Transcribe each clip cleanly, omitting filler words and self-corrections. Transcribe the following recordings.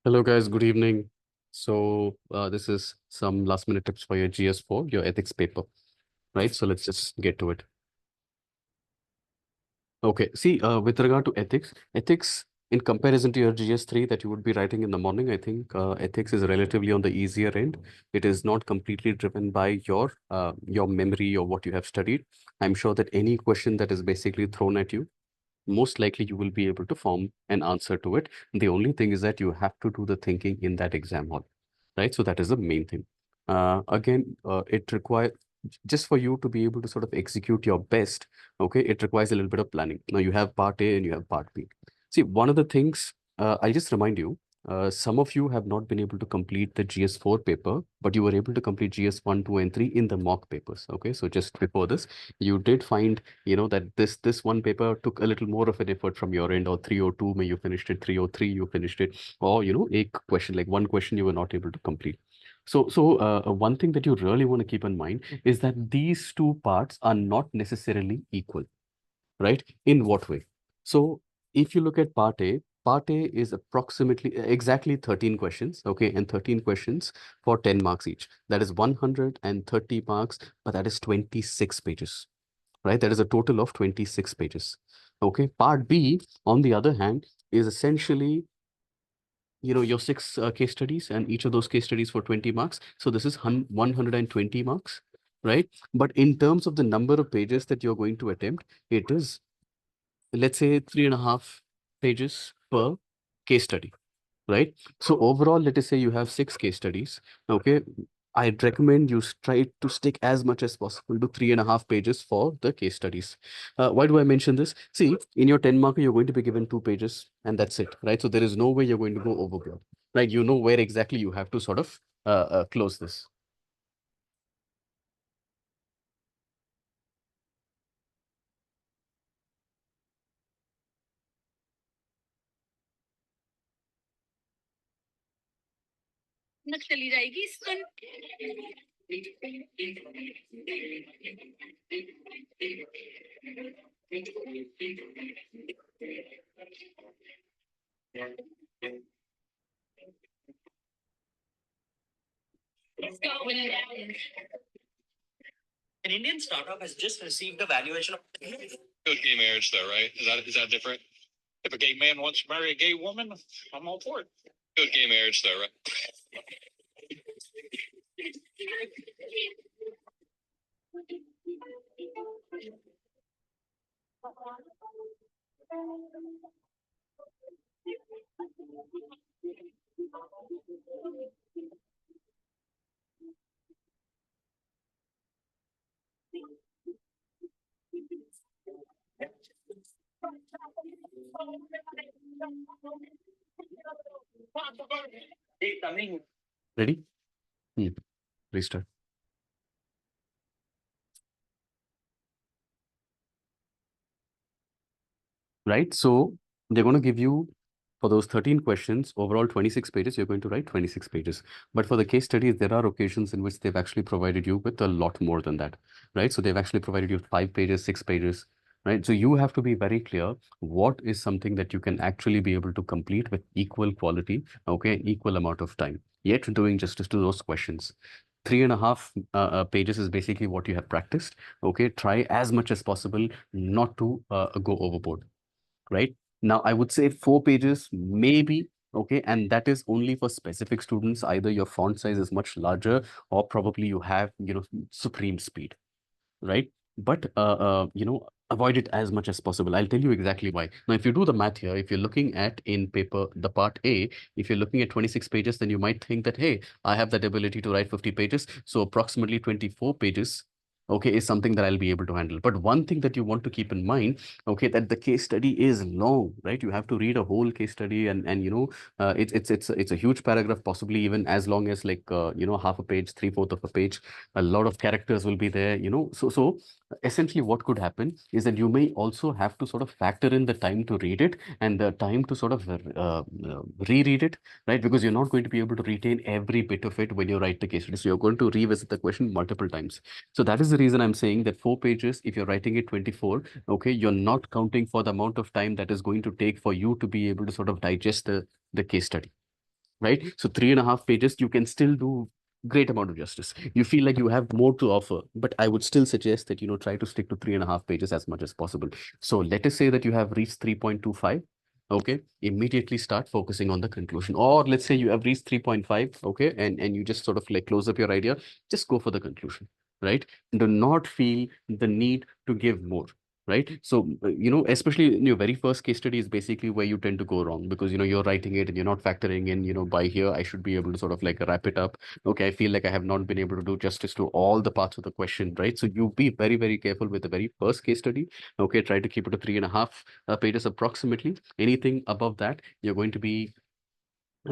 Hello, guys. Good evening. This is some last minute tips for your GS4, your ethics paper, right? So let's just get to it. Okay. See, with regard to ethics in comparison to your GS3 that you would be writing in the morning, I think ethics is relatively on the easier end. It is not completely driven by your memory or what you have studied. I'm sure that any question that is basically thrown at you, most likely you will be able to form an answer to it. The only thing is that you have to do the thinking in that exam hall, right? So that is the main thing. It requires just for you to be able to sort of execute your best. Okay, it requires a little bit of planning. Now you have part A and you have part B. See, one of the things I'll just remind you. Some of you have not been able to complete the GS4 paper, but you were able to complete GS1, 2, and 3 in the mock papers. Okay, so just before this, you did find that this one paper took a little more of an effort from your end, or 302 may you finished it, 303 you finished it, or a question, like one question you were not able to complete. One thing that you really want to keep in mind is that these two parts are not necessarily equal, right? In what way? So if you look at part A is approximately exactly 13 questions, okay, and 13 questions for 10 marks each. That is 130 marks, but that is 26 pages, right? That is a total of 26 pages. Okay. Part B, on the other hand, is essentially, your six case studies, and each of those case studies for 20 marks. So this is 120 marks, right? But in terms of the number of pages that you're going to attempt, it is, let's say, 3.5 pages per case study, right? So overall, let us say you have six case studies. Okay. I'd recommend you try to stick as much as possible to 3.5 pages for the case studies. Why do I mention this? See, in your 10 marker, you're going to be given 2 pages and that's it, right? So there is no way you're going to go overboard, right? You know where exactly you have to sort of close this. चली जाएगी An Indian startup has just received a valuation of good gay marriage, though, right? Is that different? If a gay man wants to marry a gay woman, I'm all for it. Good gay marriage, though, right? Ready? Restart. Right? So they're going to give you, for those 13 questions, overall 26 pages, you're going to write 26 pages. But for the case studies, there are occasions in which they've actually provided you with a lot more than that, right? So they've actually provided you 5 pages, 6 pages, right? So you have to be very clear what is something that you can actually be able to complete with equal quality, okay, equal amount of time, yet doing justice to those questions. 3.5 pages is basically what you have practiced. Okay, try as much as possible not to go overboard, right? Now, I would say 4 pages, maybe, okay, and that is only for specific students. Either your font size is much larger or probably you have, supreme speed, right? But, avoid it as much as possible. I'll tell you exactly why. Now, if you do the math here, if you're looking at in paper, the part A, if you're looking at 26 pages, then you might think that, hey, I have that ability to write 50 pages. So approximately 24 pages, okay, is something that I'll be able to handle. But one thing that you want to keep in mind, okay, that the case study is long, right? You have to read a whole case study, and it's a huge paragraph, possibly even as long as like half a page, three-fourth of a page. A lot of characters will be there, so essentially what could happen is that you may also have to sort of factor in the time to read it and the time to sort of reread it, right? Because you're not going to be able to retain every bit of it when you write the case study, so you're going to revisit the question multiple times. So that is the reason I'm saying that 4 pages, if you're writing it 24, okay, you're not counting for the amount of time that is going to take for you to be able to sort of digest the case study. right? So 3.5 pages, you can still do great amount of justice. You feel like you have more to offer, but I would still suggest that, try to stick to 3.5 pages as much as possible. So let us say that you have reached 3.25. Okay, immediately start focusing on the conclusion. Or let's say you have reached 3.5, okay, and you just sort of like close up your idea, just go for the conclusion, right? Do not feel the need to give more, right? So, especially in your very first case study is basically where you tend to go wrong, because, you're writing it and you're not factoring in, by here, I should be able to sort of like wrap it up. Okay, I feel like I have not been able to do justice to all the parts of the question, right? So you be very, very careful with the very first case study. Okay, try to keep it to 3.5 pages approximately. Anything above that, you're going to be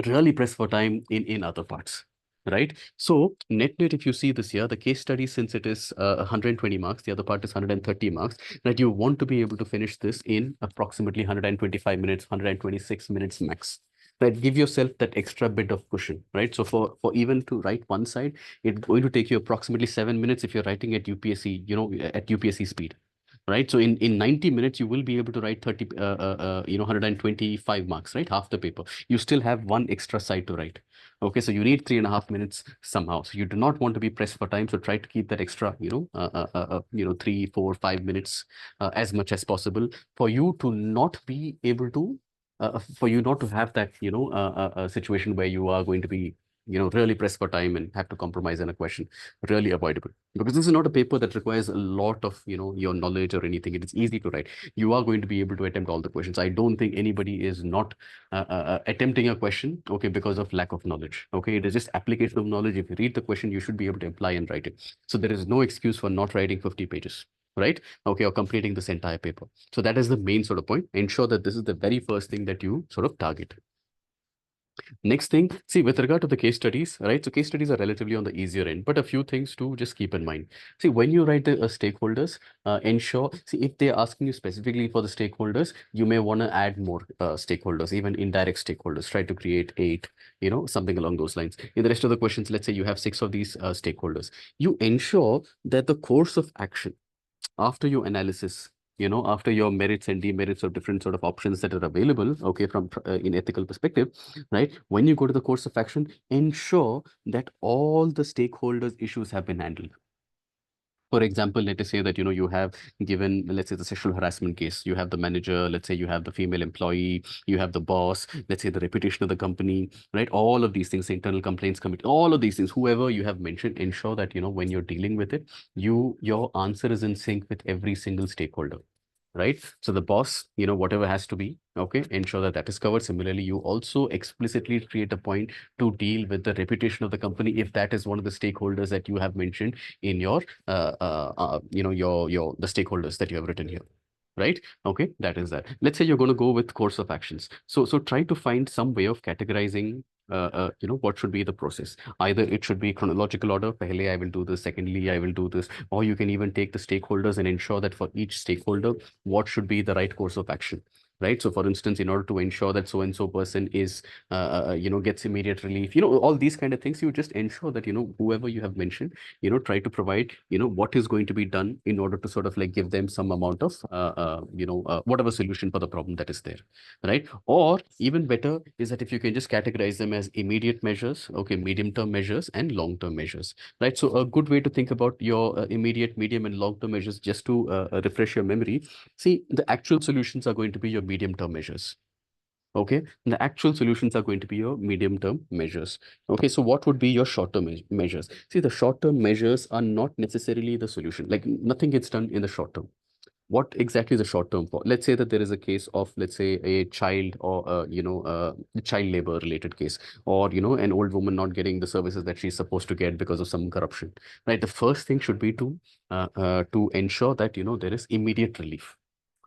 really pressed for time in other parts, right? So net if you see this here, the case study, since it is 120 marks, the other part is 130 marks, right? You want to be able to finish this in approximately 125 minutes, 126 minutes max, right? Give yourself that extra bit of cushion, right? So for even to write one side, it's going to take you approximately 7 minutes if you're writing at UPSC, at UPSC speed, right? So in 90 minutes, you will be able to write 125 marks, right? Half the paper. You still have one extra side to write. Okay, so you need 3.5 minutes somehow. So you do not want to be pressed for time. So try to keep that extra, 3, 4, 5 minutes as much as possible for you to not be able to, for you not to have that, situation where you are going to be, really pressed for time and have to compromise on a question. Really avoidable, because this is not a paper that requires a lot of, your knowledge or anything. It is easy to write. You are going to be able to attempt all the questions. I don't think anybody is not attempting a question, okay, because of lack of knowledge. Okay, it is just application of knowledge. If you read the question, you should be able to apply and write it. So there is no excuse for not writing 50 pages, right? Okay, or completing this entire paper. So that is the main sort of point. Ensure that this is the very first thing that you sort of target. Next thing, see, with regard to the case studies, right? So case studies are relatively on the easier end, but a few things to just keep in mind. See, when you write the stakeholders, ensure, see, if they're asking you specifically for the stakeholders, you may want to add more stakeholders, even indirect stakeholders. Try to create 8, something along those lines. In the rest of the questions, let's say you have 6 of these stakeholders. You ensure that the course of action after your analysis, after your merits and demerits of different sort of options that are available, okay, from in ethical perspective, right? When you go to the course of action, ensure that all the stakeholders issues have been handled. For example, let us say that, you have given, let's say, the sexual harassment case. You have the manager, let's say you have the female employee, you have the boss, let's say the reputation of the company, right? All of these things, the internal complaints committee, all of these things, whoever you have mentioned, ensure that, when you're dealing with it, your answer is in sync with every single stakeholder, right? So the boss, whatever has to be, okay, ensure that that is covered. Similarly, you also explicitly create a point to deal with the reputation of the company if that is one of the stakeholders that you have mentioned in your, your the stakeholders that you have written here. Right. Okay. That is that. Let's say you're going to go with course of actions. So try to find some way of categorizing, what should be the process. Either it should be chronological order. Pehle, I will do this. Secondly, I will do this. Or you can even take the stakeholders and ensure that for each stakeholder, what should be the right course of action. Right. So, for instance, in order to ensure that so and so person is, gets immediate relief, all these kind of things, you just ensure that, whoever you have mentioned, try to provide, what is going to be done in order to sort of like give them some amount of, whatever solution for the problem that is there, right? Or even better is that if you can just categorize them as immediate measures, okay, medium term measures and long term measures, right? So a good way to think about your immediate, medium and long term measures, just to refresh your memory. See, the actual solutions are going to be your medium term measures. Okay, the actual solutions are going to be your medium term measures. Okay, so what would be your short term measures? See, the short term measures are not necessarily the solution. Like nothing gets done in the short term. What exactly is the short term for? Let's say that there is a case of, let's say, a child, or child labor related case, or an old woman not getting the services that she's supposed to get because of some corruption, right? The first thing should be to ensure that there is immediate relief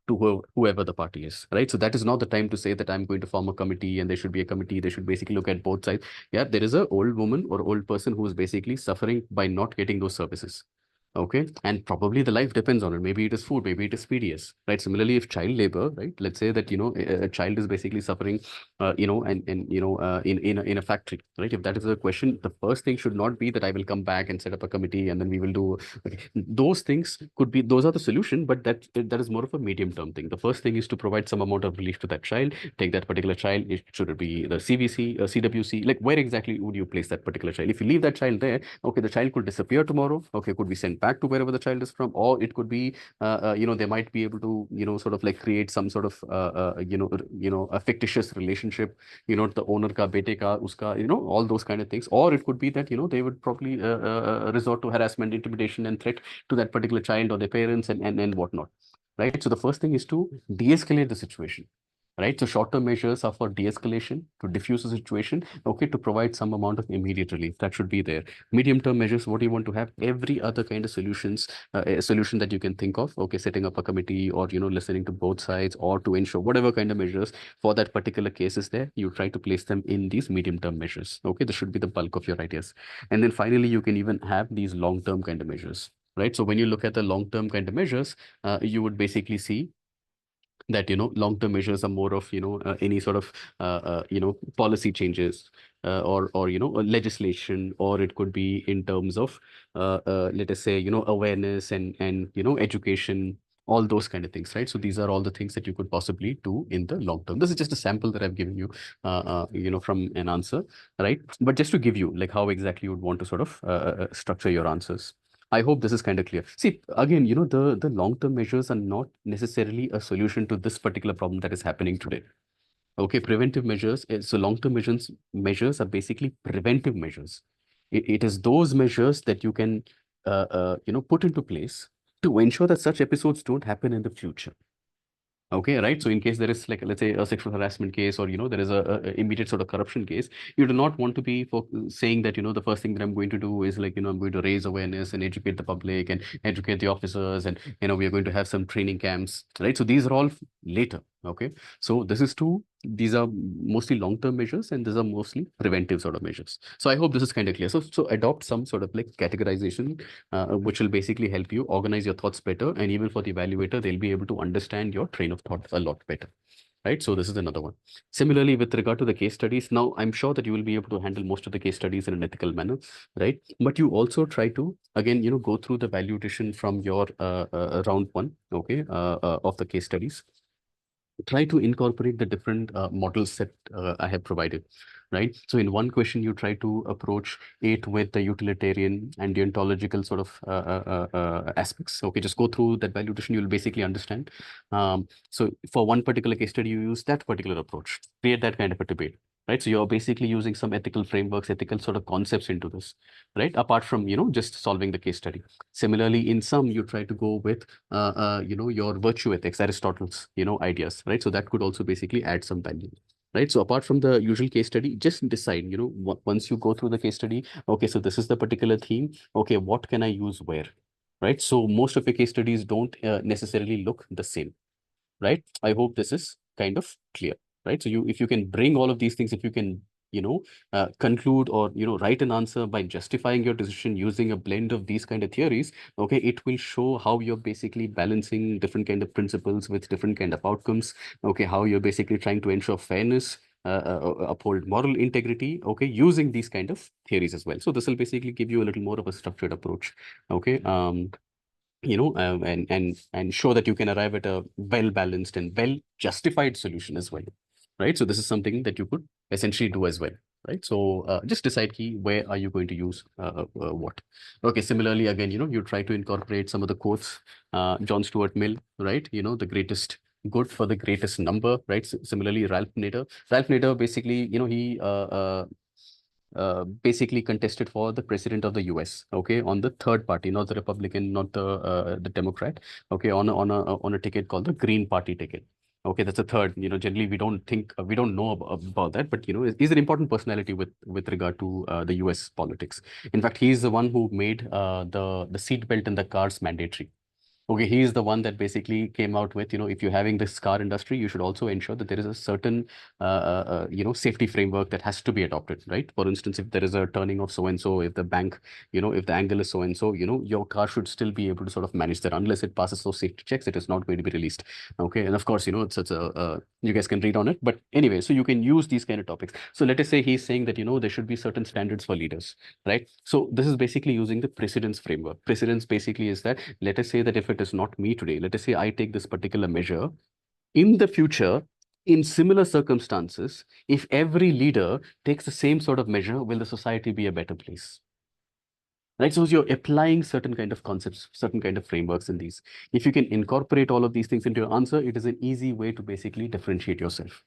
to whoever the party is, right? So that is not the time to say that I'm going to form a committee and there should be a committee. They should basically look at both sides. Yeah, there is a old woman or old person who is basically suffering by not getting those services. Okay, and probably the life depends on it. Maybe it is food, maybe it is PDS, right? Similarly, if child labor, right, let's say that a child is basically suffering, and in a factory, right? If that is the question, the first thing should not be that I will come back and set up a committee and then we will do. Okay, those things could be, those are the solution, but that is more of a medium term thing. The first thing is to provide some amount of relief to that child. Take that particular child. Should it be the CVC, CWC? Like, where exactly would you place that particular child? If you leave that child there, okay, the child could disappear tomorrow. Okay, could be sent back to wherever the child is from, or it could be, they might be able to, sort of like create some sort of, a fictitious relationship. The owner ka bete ka uska, all those kind of things. Or it could be that they would probably resort to harassment, intimidation, and threat to that particular child or their parents and whatnot. Right. So the first thing is to de-escalate the situation. Right. So short-term measures are for de-escalation, to diffuse the situation, okay, to provide some amount of immediate relief. That should be there. Medium-term measures, what do you want to have? Every other kind of solutions, a solution that you can think of, okay, setting up a committee, or, listening to both sides, or to ensure whatever kind of measures for that particular case is there, you try to place them in these medium-term measures. Okay, this should be the bulk of your ideas. And then finally, you can even have these long-term kind of measures. Right. So when you look at the long-term kind of measures, you would basically see that long-term measures are more of any sort of policy changes, or legislation, or it could be in terms of let us say awareness and education, all those kind of things, right? So these are all the things that you could possibly do in the long term. This is just a sample that I've given you, from an answer, right? But just to give you like how exactly you would want to sort of structure your answers. I hope this is kind of clear. See, again, the long-term measures are not necessarily a solution to this particular problem that is happening today. Okay, preventive measures. So long-term measures are basically preventive measures. It is those measures that you can, put into place to ensure that such episodes don't happen in the future. Okay, right. So in case there is like, let's say, a sexual harassment case, or there is a immediate sort of corruption case, you do not want to be saying that the first thing that I'm going to do is like I'm going to raise awareness and educate the public and educate the officers, and we are going to have some training camps, right? So these are all later. Okay, so this is two. These are mostly long-term measures, and these are mostly preventive sort of measures. So I hope this is kind of clear. So adopt some sort of like categorization, which will basically help you organize your thoughts better. And even for the evaluator, they'll be able to understand your train of thought a lot better. Right. So this is another one. Similarly, with regard to the case studies, now I'm sure that you will be able to handle most of the case studies in an ethical manner, right? But you also try to, again, go through the value addition from your round one, okay, of the case studies. Try to incorporate the different models that I have provided, right? So in one question, you try to approach it with the utilitarian and deontological sort of aspects. Okay, just go through that value addition, you'll basically understand. So for one particular case study, you use that particular approach, create that kind of a debate. Right, so you're basically using some ethical frameworks, ethical sort of concepts into this, right? Apart from just solving the case study. Similarly, in some you try to go with your virtue ethics, Aristotle's ideas, right? So that could also basically add some value, right? So apart from the usual case study, just decide, once you go through the case study, okay, so this is the particular theme, okay, what can I use where, right? So most of your case studies don't necessarily look the same, right? I hope this is kind of clear, right? So if you can bring all of these things, if you can, conclude or, write an answer by justifying your decision using a blend of these kind of theories, okay, it will show how you're basically balancing different kind of principles with different kind of outcomes, okay, how you're basically trying to ensure fairness, uphold moral integrity, okay, using these kind of theories as well. So this will basically give you a little more of a structured approach, okay. And show that you can arrive at a well balanced and well justified solution as well, right? So this is something that you could essentially do as well, right? So just decide key where are you going to use what. Okay, similarly, again, you try to incorporate some of the quotes, John Stuart Mill, right? The greatest good for the greatest number, right? Similarly, Ralph Nader basically, he basically contested for the president of the US. Okay, on the third party, not the Republican, not the Democrat. Okay, on a ticket called the Green Party ticket. Okay, that's a third. Generally we don't think we don't know about that, but he's an important personality with regard to the US politics. In fact, he's the one who made the seat belt in the cars mandatory. Okay, he is the one that basically came out with, if you're having this car industry, you should also ensure that there is a certain, safety framework that has to be adopted, right? For instance, if there is a turning of so and so, if the bank, if the angle is so and so, your car should still be able to sort of manage that. Unless it passes those safety checks, it is not going to be released. Okay, and of course, it's you guys can read on it. But anyway, so you can use these kind of topics. So let us say he's saying that, there should be certain standards for leaders, right? So this is basically using the precedence framework. Precedence basically is that, let us say that if it is not me today, let us say I take this particular measure, in the future, in similar circumstances, if every leader takes the same sort of measure, will the society be a better place? Right, so you're applying certain kind of concepts, certain kind of frameworks in these. If you can incorporate all of these things into your answer, it is an easy way to basically differentiate yourself.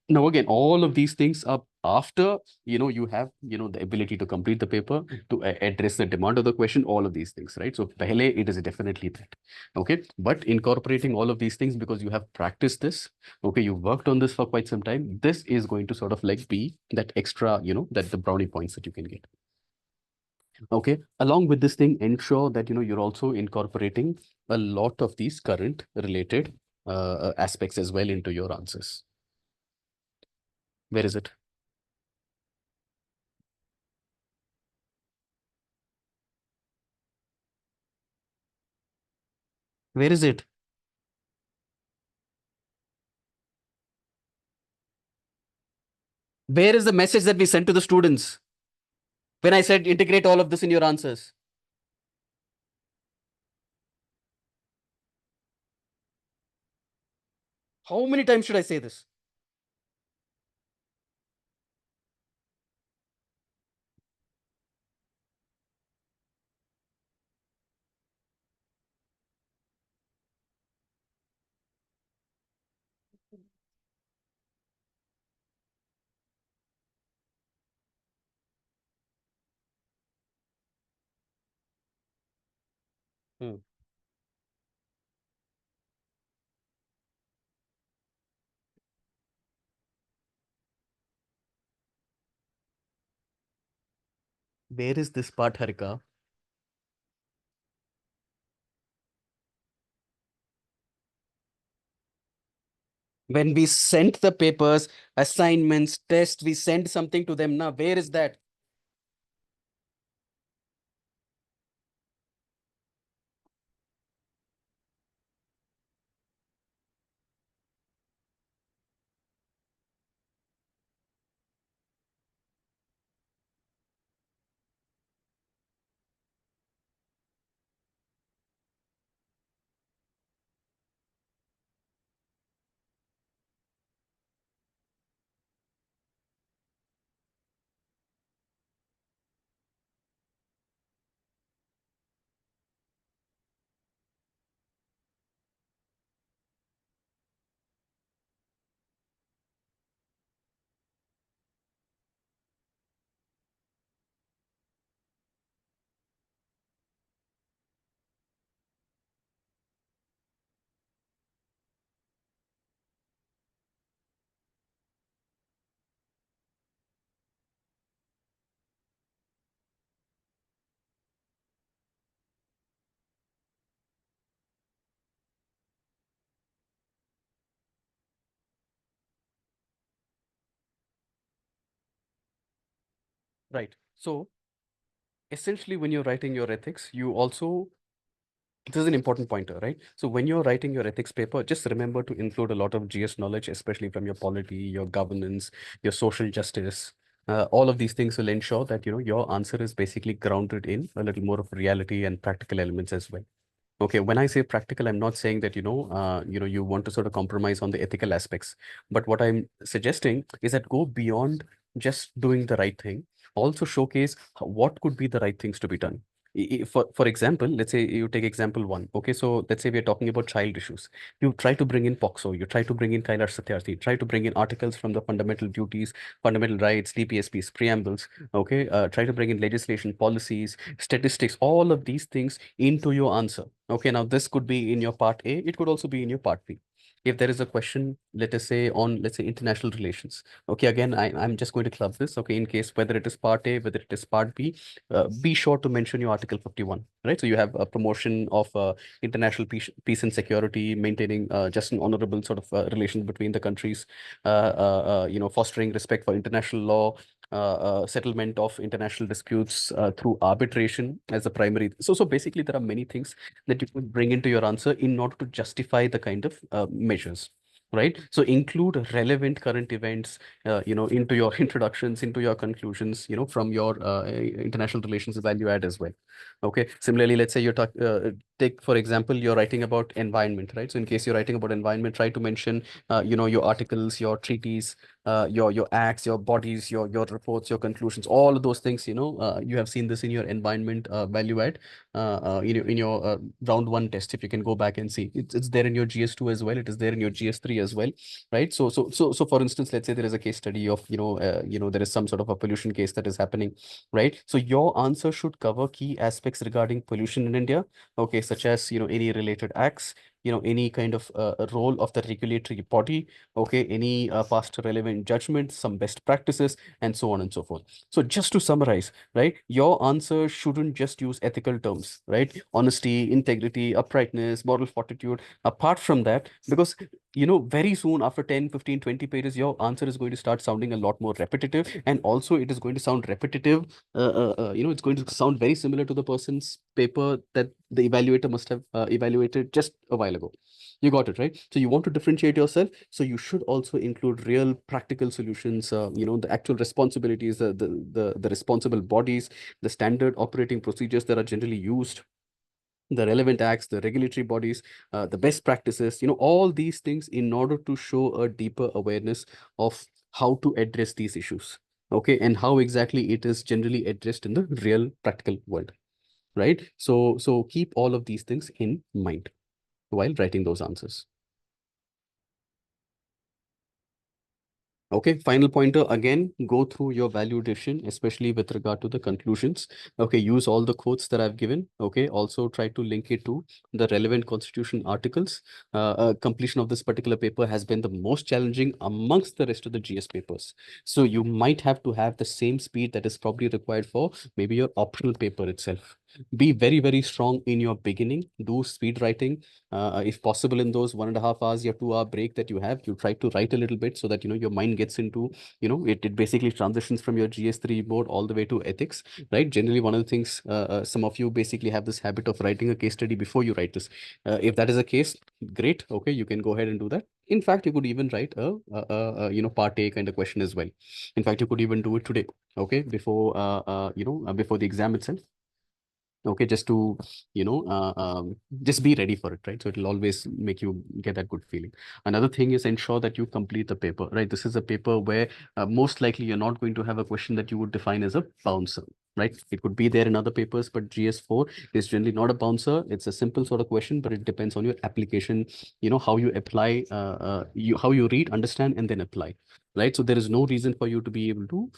Now again, all of these things are after, you have, the ability to complete the paper, to address the demand of the question, all of these things, right? So pehle, it is definitely that. Okay, but incorporating all of these things, because you have practiced this, okay, you worked on this for quite some time, this is going to sort of like be that extra, that the brownie points that you can get. Okay, along with this thing, ensure that you're also incorporating a lot of these current related aspects as well into your answers. Where is it? Where is it? Where is the message that we sent to the students when I said integrate all of this in your answers? How many times should I say this? Hmm. Where is this part, Harika? When we sent the papers, assignments, tests, we send something to them now. Where is that? Right. So essentially, when you're writing your ethics, you also, this is an important pointer, right? So when you're writing your ethics paper, just remember to include a lot of GS knowledge, especially from your polity, your governance, your social justice. All of these things will ensure that your answer is basically grounded in a little more of reality and practical elements as well. Okay, when I say practical, I'm not saying that you want to sort of compromise on the ethical aspects. But what I'm suggesting is that go beyond just doing the right thing. Also showcase what could be the right things to be done. For example, let's say you take example one. Okay, so let's say we are talking about child issues. You try to bring in POXO, you try to bring in Kailash Satyarthi, try to bring in articles from the fundamental duties, fundamental rights, DPSPs, preambles. Okay, try to bring in legislation, policies, statistics, all of these things into your answer. Okay, now this could be in your part A, it could also be in your part B. if there is a question, let us say on, let's say, international relations. Okay, again, I'm just going to club this. Okay, in case whether it is part A, whether it is part B, be sure to mention your Article 51, right? So you have a promotion of international peace and security, maintaining just an honorable sort of relation between the countries, fostering respect for international law, settlement of international disputes through arbitration as a primary. So basically, there are many things that you could bring into your answer in order to justify the kind of measures. Right. So include relevant current events, into your introductions, into your conclusions, from your international relations value add as well. Okay. Similarly, let's say take, for example, you're writing about environment, right? So in case you're writing about environment, try to mention, your articles, your treaties, your acts, your bodies, your reports, your conclusions, all of those things. You have seen this in your environment value add, in your round one test. If you can go back and see, it's there in your GS2 as well. It is there in your GS3 as well, right? So for instance, let's say there is a case study of, there is some sort of a pollution case that is happening, right? So your answer should cover key aspects regarding pollution in India, okay, such as, any related acts, any kind of role of the regulatory body, okay, any past relevant judgments, some best practices, and so on and so forth. So just to summarize, right, your answer shouldn't just use ethical terms, right? Honesty, integrity, uprightness, moral fortitude. Apart from that, because, very soon after 10, 15, 20 pages, your answer is going to start sounding a lot more repetitive. And also it is going to sound repetitive. It's going to sound very similar to the person's paper that the evaluator must have evaluated just a while ago. You got it, right? So you want to differentiate yourself. So you should also include real practical solutions, the actual responsibilities, the responsible bodies, the standard operating procedures that are generally used, the relevant acts, the regulatory bodies, the best practices, all these things in order to show a deeper awareness of how to address these issues. Okay, and how exactly it is generally addressed in the real practical world, right? So keep all of these things in mind while writing those answers. Okay, final pointer again, go through your value addition, especially with regard to the conclusions. Okay, use all the quotes that I've given. Okay, also try to link it to the relevant constitution articles. Completion of this particular paper has been the most challenging amongst the rest of the GS papers. So you might have to have the same speed that is probably required for maybe your optional paper itself. Be very, very strong in your beginning. Do speed writing. If possible, in those 1.5 hours or 2 hour break that you have, you try to write a little bit so that your mind gets into, it basically transitions from your GS3 mode all the way to ethics, right? Generally, one of the things, some of you basically have this habit of writing a case study before you write this. If that is the case, great. Okay, you can go ahead and do that. In fact, you could even write part A kind of question as well. In fact, you could even do it today. Okay, before the exam itself. Okay, just to just be ready for it, right? So it'll always make you get that good feeling. Another thing is ensure that you complete the paper, right? This is a paper where most likely you're not going to have a question that you would define as a bouncer, right? It could be there in other papers, but GS4 is generally not a bouncer. It's a simple sort of question, but it depends on your application, how you apply, how you read, understand, and then apply, right? So there is no reason for you to be able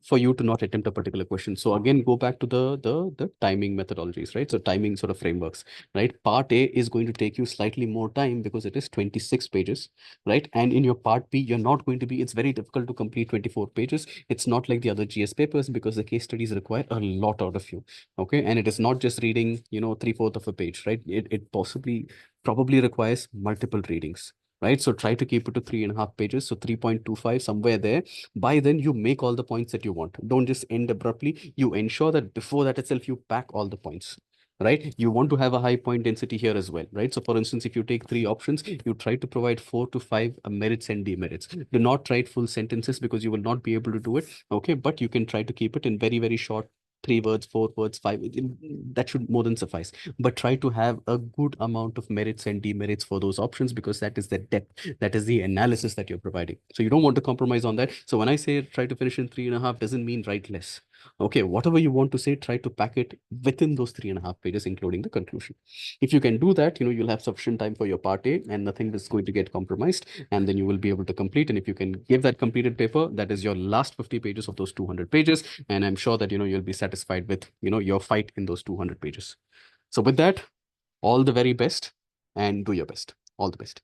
for you to not attempt a particular question. So again, go back to the timing methodologies, right? So timing sort of frameworks, right? Part A is going to take you slightly more time because it is 26 pages, right? And in your part B, you're not going to be, it's very difficult to complete 24 pages. It's not like the other GS papers because the case studies require a lot out of you. Okay. And it is not just reading, 3/4 of a page, right? It probably requires multiple readings, right? So try to keep it to 3.5 pages. So 3.25, somewhere there. By then, you make all the points that you want. Don't just end abruptly. You ensure that before that itself, you pack all the points, right? You want to have a high point density here as well, right? So for instance, if you take three options, you try to provide 4 to 5 merits and demerits. Do not write full sentences because you will not be able to do it. Okay, but you can try to keep it in very, very short, 3 words, 4 words, five. That should more than suffice. But try to have a good amount of merits and demerits for those options because that is the depth, that is the analysis that you're providing. So you don't want to compromise on that. So when I say try to finish in 3.5, doesn't mean write less. Okay, whatever you want to say, try to pack it within those 3.5 pages, including the conclusion. If you can do that, you'll have sufficient time for your part A and nothing is going to get compromised. And then you will be able to complete. And if you can give that completed paper, that is your last 50 pages of those 200 pages. And I'm sure that, you'll be satisfied with, your fight in those 200 pages. So with that, all the very best and do your best. All the best.